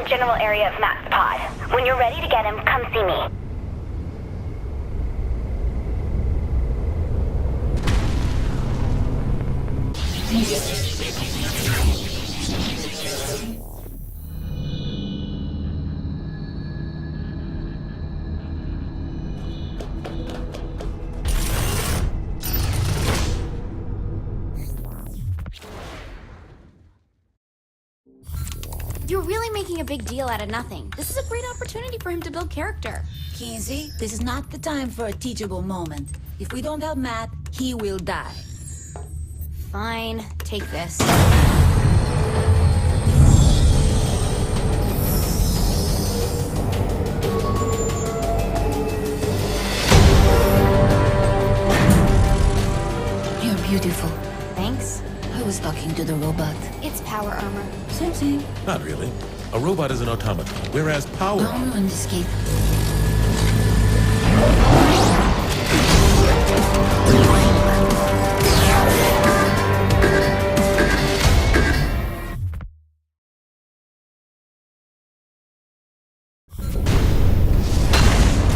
general area of Matt's pod. When you're ready to get him, come see me. You're really making a big deal out of nothing. This is a great opportunity for him to build character. Kinsey, this is not the time for a teachable moment. If we don't help Matt, he will die. Fine, take this. You're beautiful. Thanks. I was talking to the robot. It's power armor. Same thing. Not really. A robot is an automaton, whereas power... Don't ruin this kid.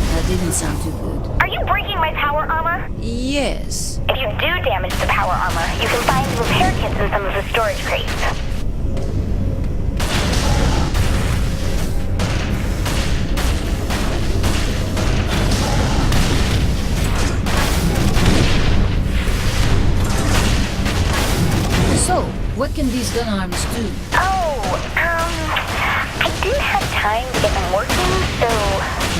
That didn't sound too good. Are you breaking my power armor? Yes. If you do damage the power armor, you can find repair kits in some of the storage crates. So, what can these gun arms do? I didn't have time to get them working, so...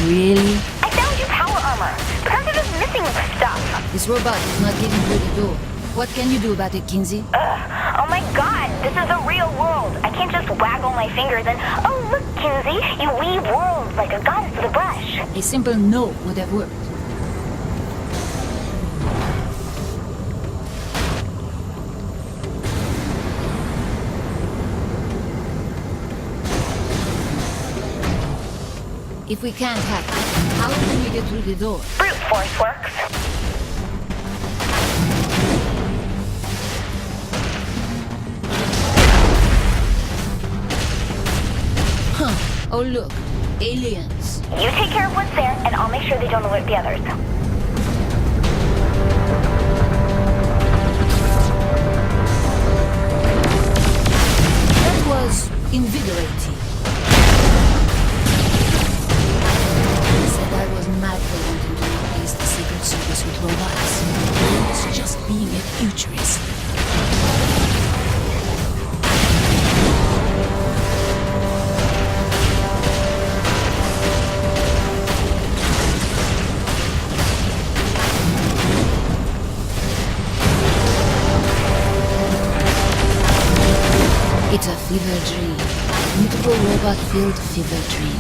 Really? I found you power armor. Perhaps you're just missing stuff. This robot is not getting through the door. What can you do about it, Kinsey? Oh my god, this is the real world. I can't just waggle my fingers and, oh look, Kinsey, you weave worlds like a goddess with a brush. A simple no would have worked. If we can't hack it, how can we get through the door? Brute force works. Huh. Oh look, aliens. You take care of what's there, and I'll make sure they don't alert the others. That was invigorating. He said I was mad for wanting to replace the Secret Service with robots. I was just being a futurist. It's a fever dream. Beautiful robot-filled fever dream.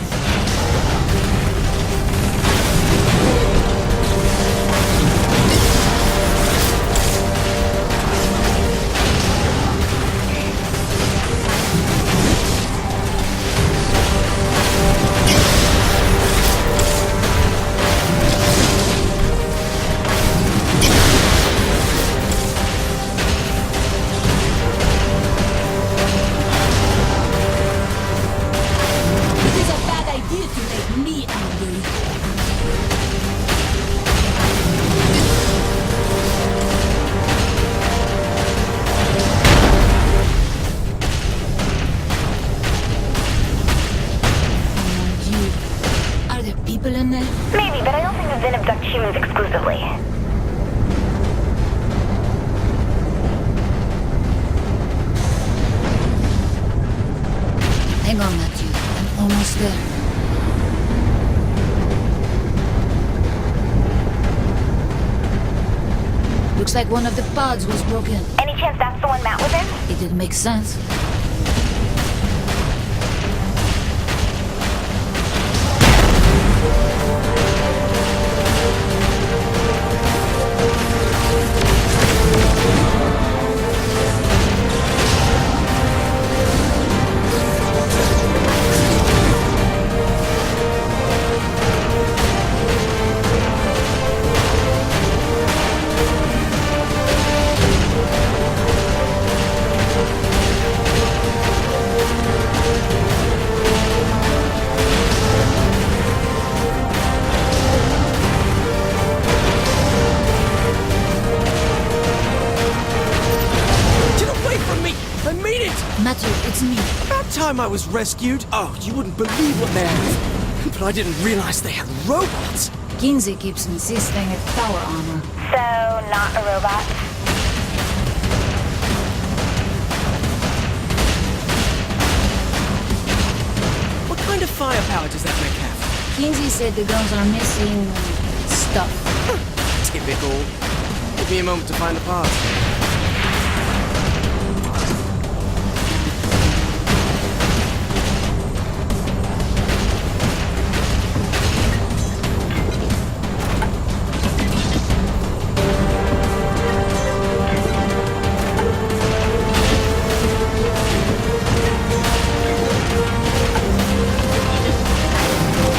It is a bad idea to make me angry. And you, are there people in there? Maybe, but I don't think the Vin abduct humans exclusively. Hang on, Matthew. I'm almost there. Looks like one of the pods was broken. Any chance that's the one Matt was in? It didn't make sense. time I was rescued, oh, you wouldn't believe what they had. But I didn't realize they had robots. Kinsey keeps insisting it's power armor. So, not a robot? What kind of firepower does that mech have? Kinsey said the guns are missing stuff. Typical. Give me a moment to find the parts.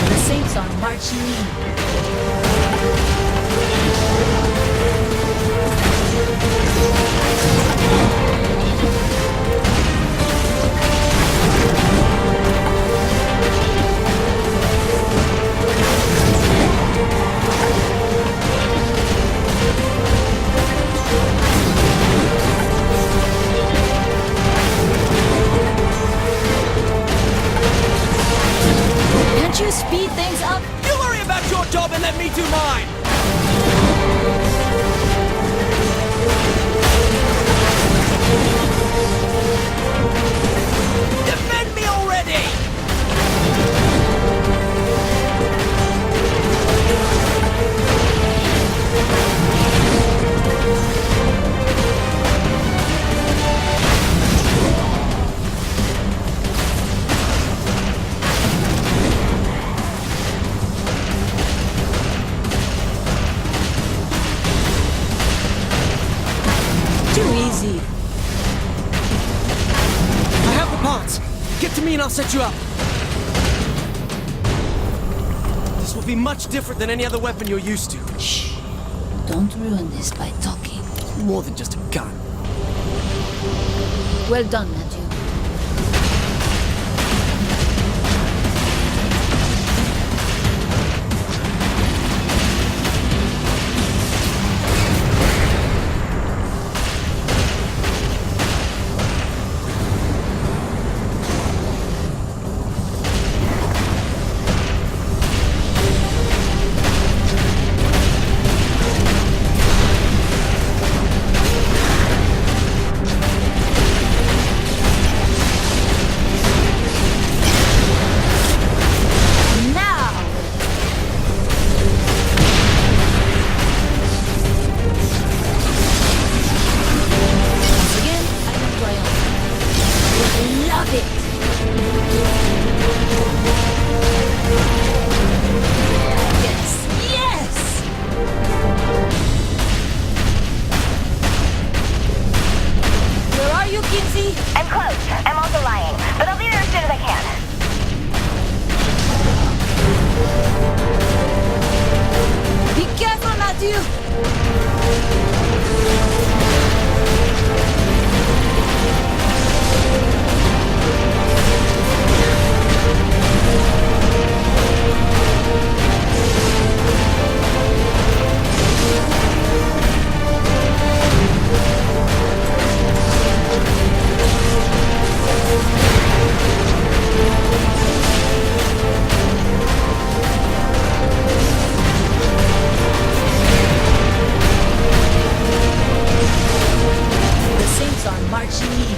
The Saints are marching in. Can't you speed things up? You worry about your job and let me do mine! Defend me already! Too easy. I have the parts. Get to me and I'll set you up. This will be much different than any other weapon you're used to. Shh. Don't ruin this by talking. More than just a gun. Well done, Matthew. Now! Once again, I am triumphant. I love it! Yes! Yes! Where are you, Kinsey? I'm close. I'm also lying, but I'll be there as soon as I can. Be careful, Matthew! The Saints are marching in.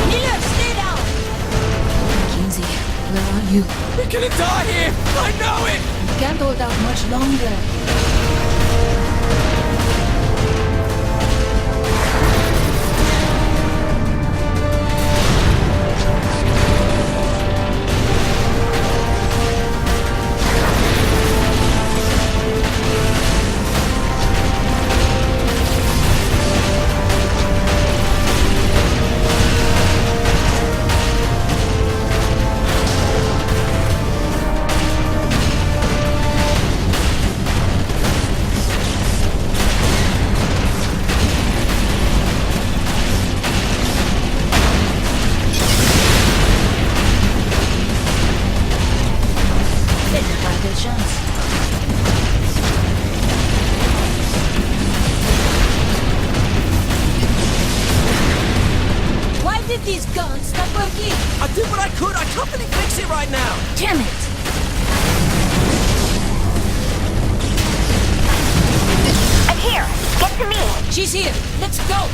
Miller, stay down! Kinsey, where are you? We're gonna die here! I know it! You can't hold out much longer. these guns stop working? I did what I could. I can't really fix it right now. Damn it! I'm here. Get to me. She's here. Let's go.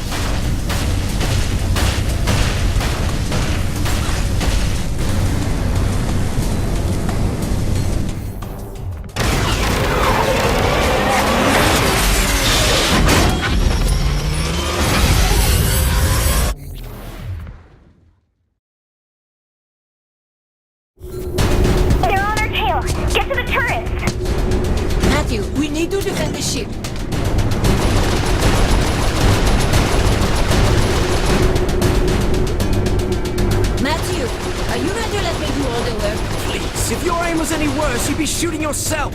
They're on our tail. Get to the turrets. Matthew, we need to defend the ship. Matthew, are you going to let me do all the work? Please, if your aim was any worse, you'd be shooting yourself.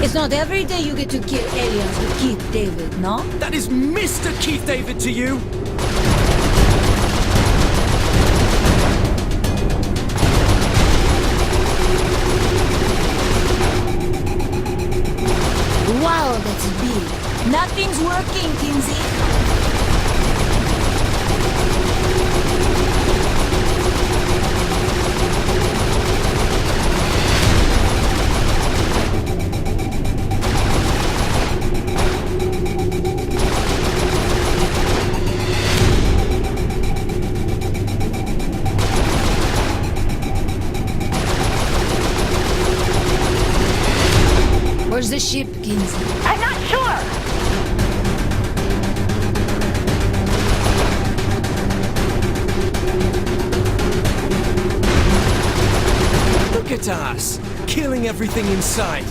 It's not every day you get to kill aliens with Keith David, no? That is Mr. Keith David to you. Wow, that's big. Nothing's working, Kinsey. Where's the ship, Kinsey? I'm not sure. Look at us, killing everything in sight.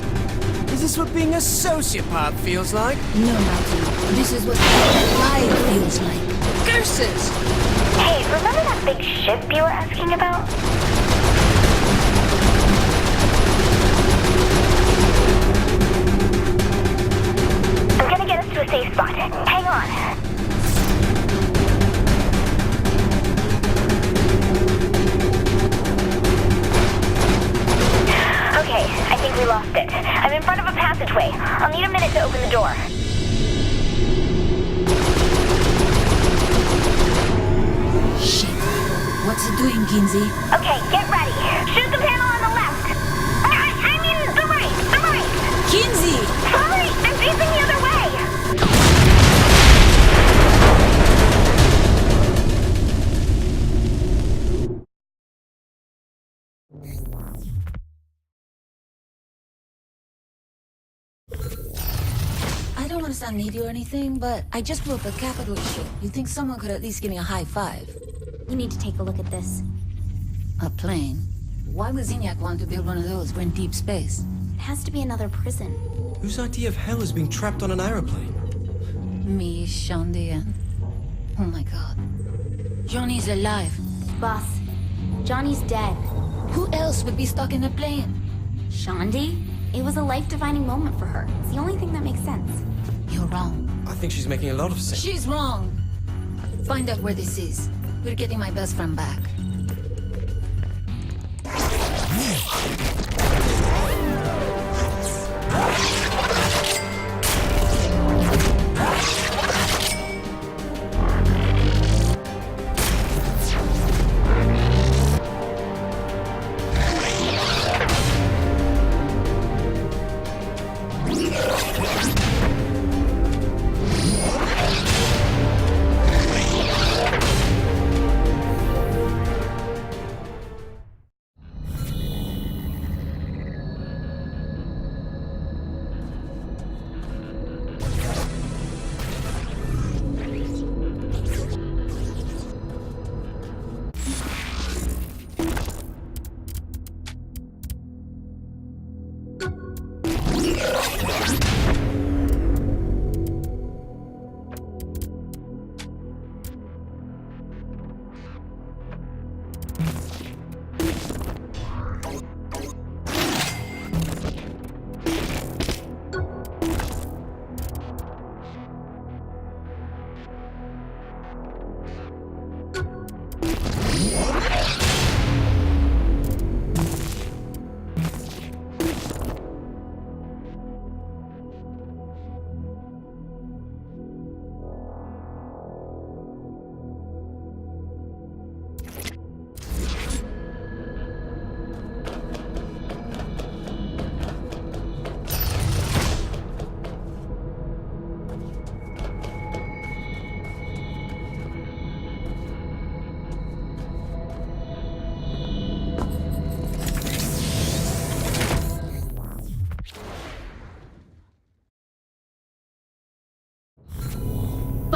Is this what being a sociopath feels like? No, Matthew. This is what life feels like. Curses! Hey, remember that big ship you were asking about? I'm gonna get us to a safe spot. Hang on. Okay, I think we lost it. I'm in front of a passageway. I'll need a minute to open the door. Shit. What's it doing, Kinsey? Okay, get ready. Shoot the panel on the left. I mean the right. The right. Kinsey! Sorry, I'm facing the other way. I don't want to sound needy or anything, but I just blew up a capital ship. You think someone could at least give me a high five? You need to take a look at this. A plane? Why would Zinyak want to build one of those? We're in deep space. It has to be another prison. Whose idea of hell is being trapped on an aeroplane? Me, Shandi, and... Oh my god. Johnny's alive. Boss, Johnny's dead. Who else would be stuck in a plane? Shandi? It was a life-defining moment for her. It's the only thing that makes sense. You're wrong. I think she's making a lot of sense. She's wrong. Find out where this is. We're getting my best friend back.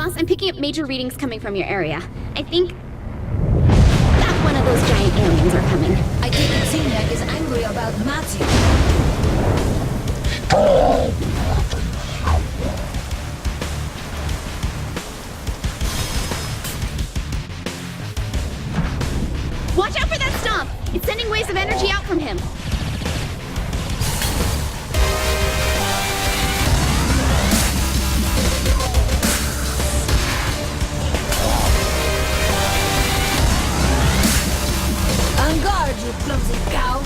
boss, I'm picking up major readings coming from your area. I think that one of those giant aliens are coming. I think Xeniac is angry about Matthew. Watch out for that stomp! It's sending waves of energy out from him. On guard, you clumsy cow!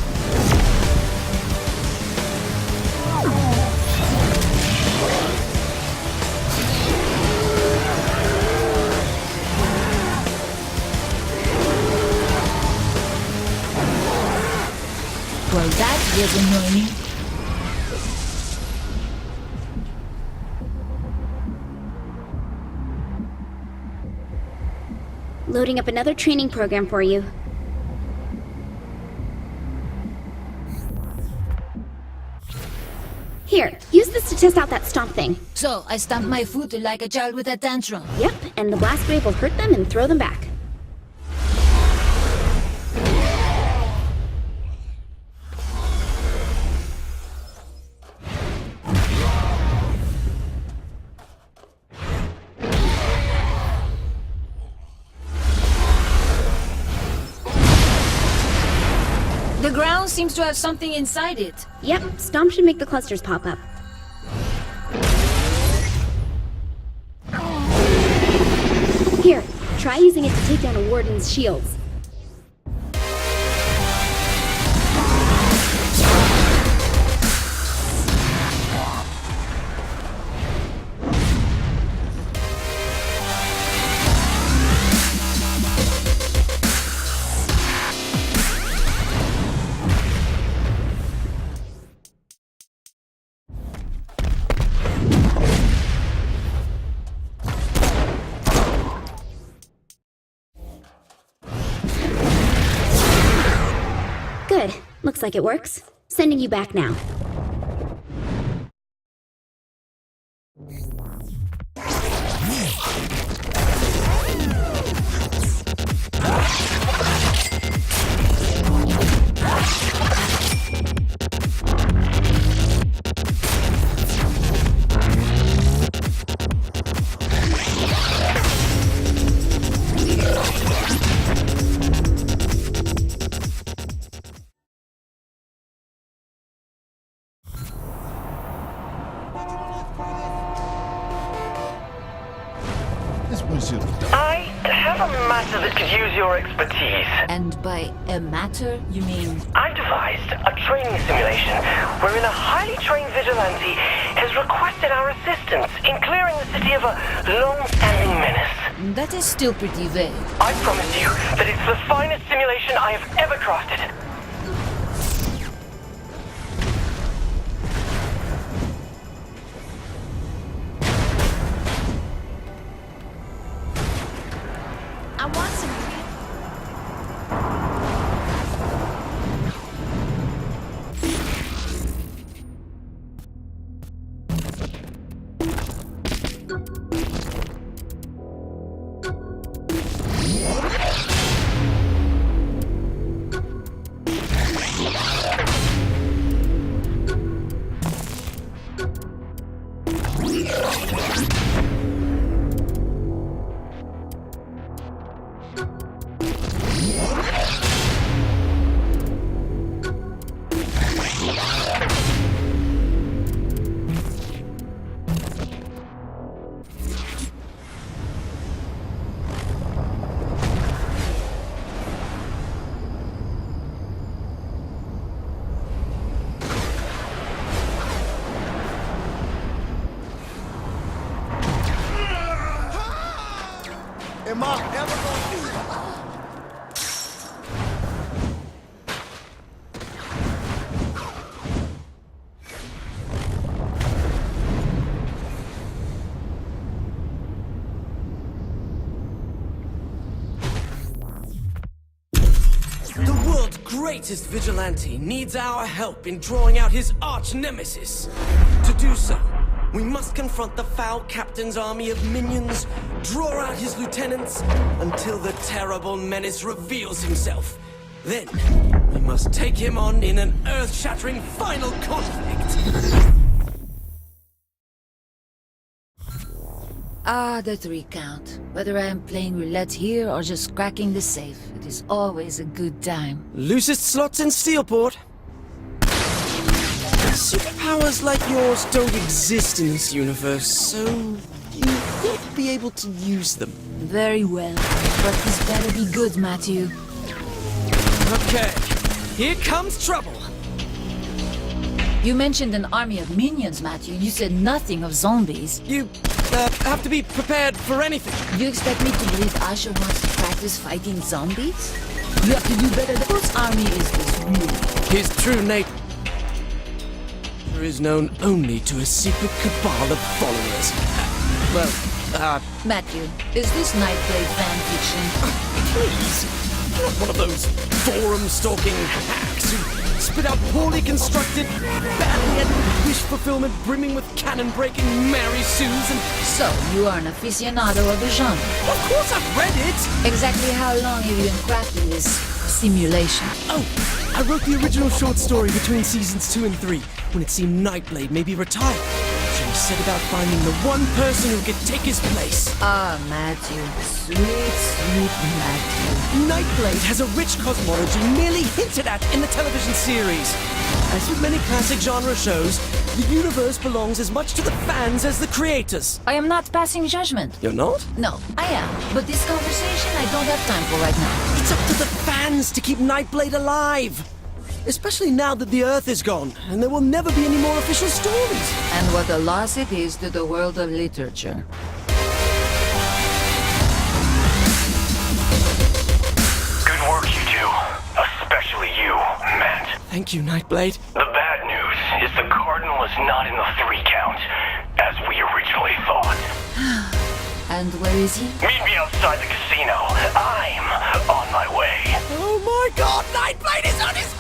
Well, that was annoying. Loading up another training program for you. Here, use this to test out that stomp thing. So, I stamped my foot like a child with a tantrum. Yep, and the blast wave will hurt them and throw them back. The ground seems to have something inside it. Yep, stomp should make the clusters pop up. Here, try using it to take down a warden's shields. Good. Looks like it works. Sending you back now. I have a matter that could use your expertise. And by a matter, you mean... I devised a training simulation wherein a highly trained vigilante has requested our assistance in clearing the city of a long-standing menace. That is still pretty vague. I promise you that it's the finest simulation I have ever crafted. I want some. Am I ever gonna do it? The world's greatest vigilante needs our help in drawing out his arch nemesis. To do so, We must confront the foul captain's army of minions, draw out his lieutenants, until the terrible menace reveals himself. Then, we must take him on in an earth-shattering final conflict. Ah, the 3 count. Whether I am playing roulette here or just cracking the safe, it is always a good time. Loosest slots in Steelport. Superpowers like yours don't exist in this universe, so you won't be able to use them. Very well, but this better be good, Matthew. Okay, here comes trouble. You mentioned an army of minions, Matthew. You said nothing of zombies. You have to be prepared for anything. You expect me to believe Asha wants to practice fighting zombies? You have to do better. Whose army is this really? His true nature is known only to a secret cabal of followers. Matthew, is this Nightblade fan fiction? Please, you're not one of those forum-stalking hacks who spit out poorly constructed, badly edited wish fulfillment brimming with cannon-breaking Mary Sues and... So, you are an aficionado of the genre. Of course I've read it! Exactly how long have you been crafting this simulation? Oh, I wrote the original short story between seasons 2 and 3, when it seemed Nightblade may be retired. So we set about finding the one person who could take his place. Ah, Matthew. Sweet, sweet Matthew. Nightblade has a rich cosmology merely hinted at in the television series. As with many classic genre shows, the universe belongs as much to the fans as the creators. I am not passing judgment. You're not? No, I am. But this conversation I don't have time for right now. It's up to the fans to keep Nightblade alive. Especially now that the Earth is gone, and there will never be any more official stories. And what a loss it is to the world of literature. Good work, you two. Especially you, Matt. Thank you, Nightblade. The bad news is the Cardinal is not in the 3 count, as we originally thought. And where is he? Meet me outside the casino. I'm on my way. Oh my god, Nightblade is on his way!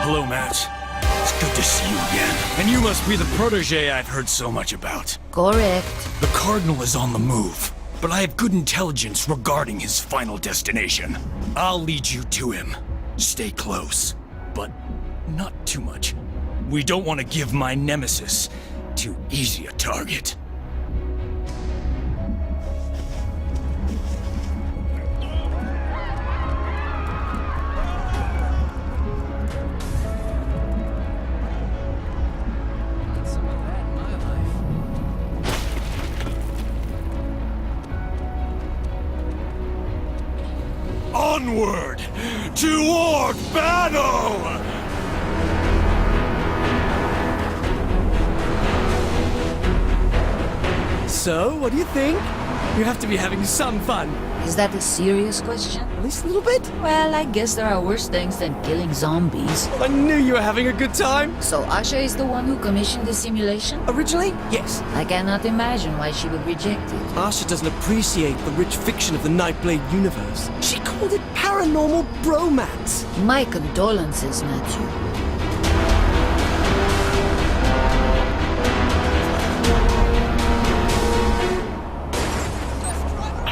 Hello, Matt. It's good to see you again. And you must be the protege I've heard so much about. Correct. The Cardinal is on the move, but I have good intelligence regarding his final destination. I'll lead you to him. Stay close, but not too much. We don't want to give my nemesis too easy a target. Onward! Toward battle! So, what do you think? You have to be having some fun. Is that a serious question? At least a little bit. Well, I guess there are worse things than killing zombies. I knew you were having a good time. So Asha is the one who commissioned the simulation? Originally, yes. I cannot imagine why she would reject it. Asha doesn't appreciate the rich fiction of the Nightblade universe. She called it paranormal bromance. My condolences, Matthew.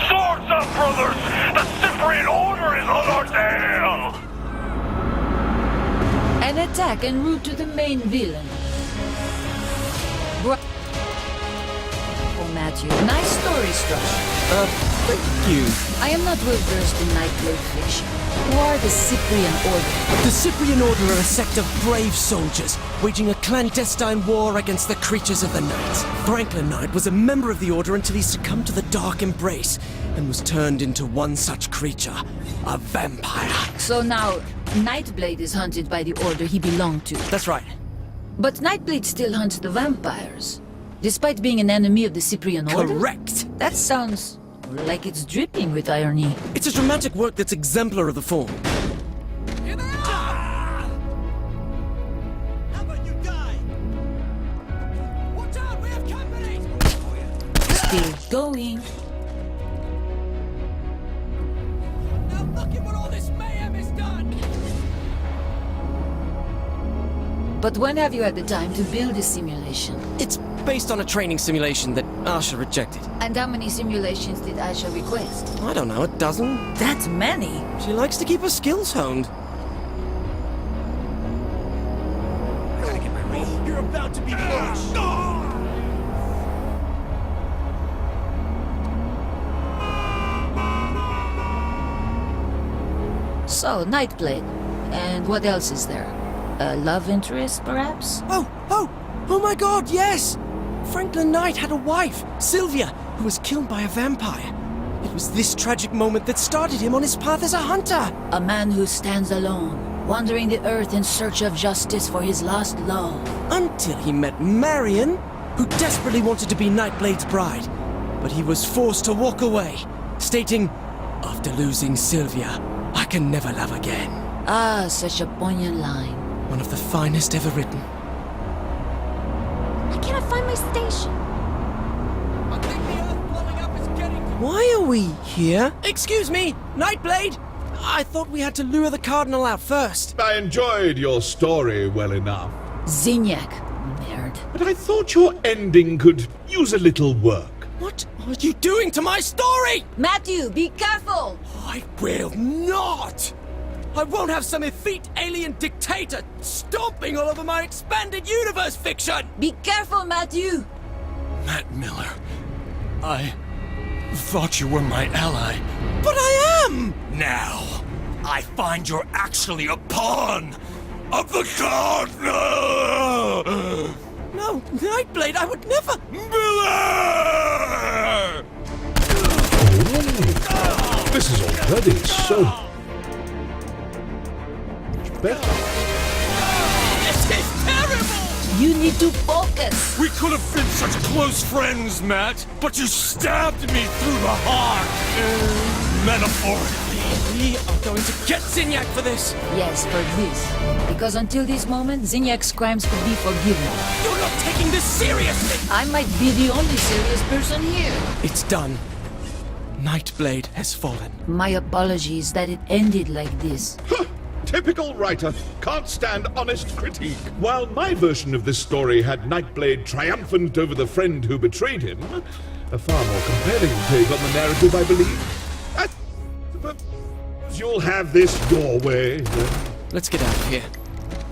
Swords up, brothers! The Cyprian Order is on our tail! An attack en route to the main villain. Oh, Matthew, nice story structure. Thank you. I am not well versed in Nightblade fiction. Who are the Cyprian Order? The Cyprian Order are a sect of brave soldiers, waging a clandestine war against the creatures of the night. Franklin Knight was a member of the Order until he succumbed to the Dark Embrace, and was turned into one such creature, a vampire. So now, Nightblade is hunted by the Order he belonged to. That's right. But Nightblade still hunts the vampires, despite being an enemy of the Cyprian Order? Correct. That sounds like it's dripping with irony. It's a dramatic work that's exemplar of the form. Here they are! How about you die? Watch out, we have company! Still going. Now look at what all this mayhem has done! But when have you had the time to build a simulation? It's based on a training simulation that Asha rejected. And how many simulations did Aisha request? I don't know, a dozen? That's many. She likes to keep her skills honed. You're about to be punished. So, Nightblade. And what else is there? A love interest, perhaps? Oh my god, yes! Franklin Knight had a wife, Sylvia, who was killed by a vampire. It was this tragic moment that started him on his path as a hunter. A man who stands alone, wandering the earth in search of justice for his lost love. Until he met Marion, who desperately wanted to be Nightblade's bride. But he was forced to walk away, stating, "After losing Sylvia, I can never love again." Ah, such a poignant line. One of the finest ever written. Why can't I find my station? I think the earth blowing up is getting... Why are we here? Excuse me, Nightblade! I thought we had to lure the Cardinal out first. I enjoyed your story well enough, Zinyak, nerd. but I thought your ending could use a little work. What are you doing to my story? Matthew, be careful! I will not! I won't have some effete alien dictator stomping all over my expanded universe fiction! Be careful, Matthew! Matt Miller, I thought you were my ally. But I am! Now, I find you're actually a pawn of the Cardinal! No, Nightblade, I would never... Miller! This is already so much better. This is terrible! You need to focus! We could have been such close friends, Matt, but you stabbed me through the heart. Metaphorically. We are going to get Zinyak for this! Yes, for this. Because until this moment, Zinyak's crimes could be forgiven. You're not taking this seriously! I might be the only serious person here. It's done. Nightblade has fallen. My apologies that it ended like this. Typical writer. Can't stand honest critique. While my version of this story had Nightblade triumphant over the friend who betrayed him, a far more compelling take on the narrative, I believe. I suppose you'll have this your way. Let's get out of here.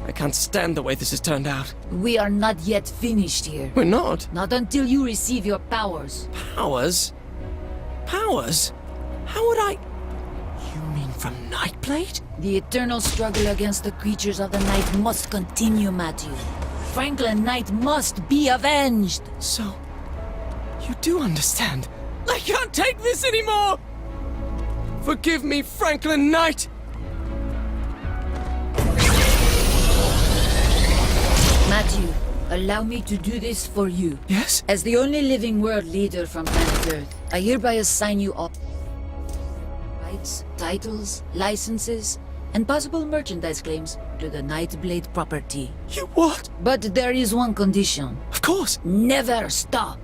I can't stand the way this has turned out. We are not yet finished here. We're not. Not until you receive your powers. Powers? Powers? How would I... You mean from Nightblade? The eternal struggle against the creatures of the night must continue, Matthew. Franklin Knight must be avenged! So... You do understand. I can't take this anymore! Forgive me, Franklin Knight! Matthew, allow me to do this for you. Yes? As the only living world leader from planet Earth, I hereby assign you all rights, titles, licenses, and possible merchandise claims to the Nightblade property. You what? But there is one condition. Of course. Never stop.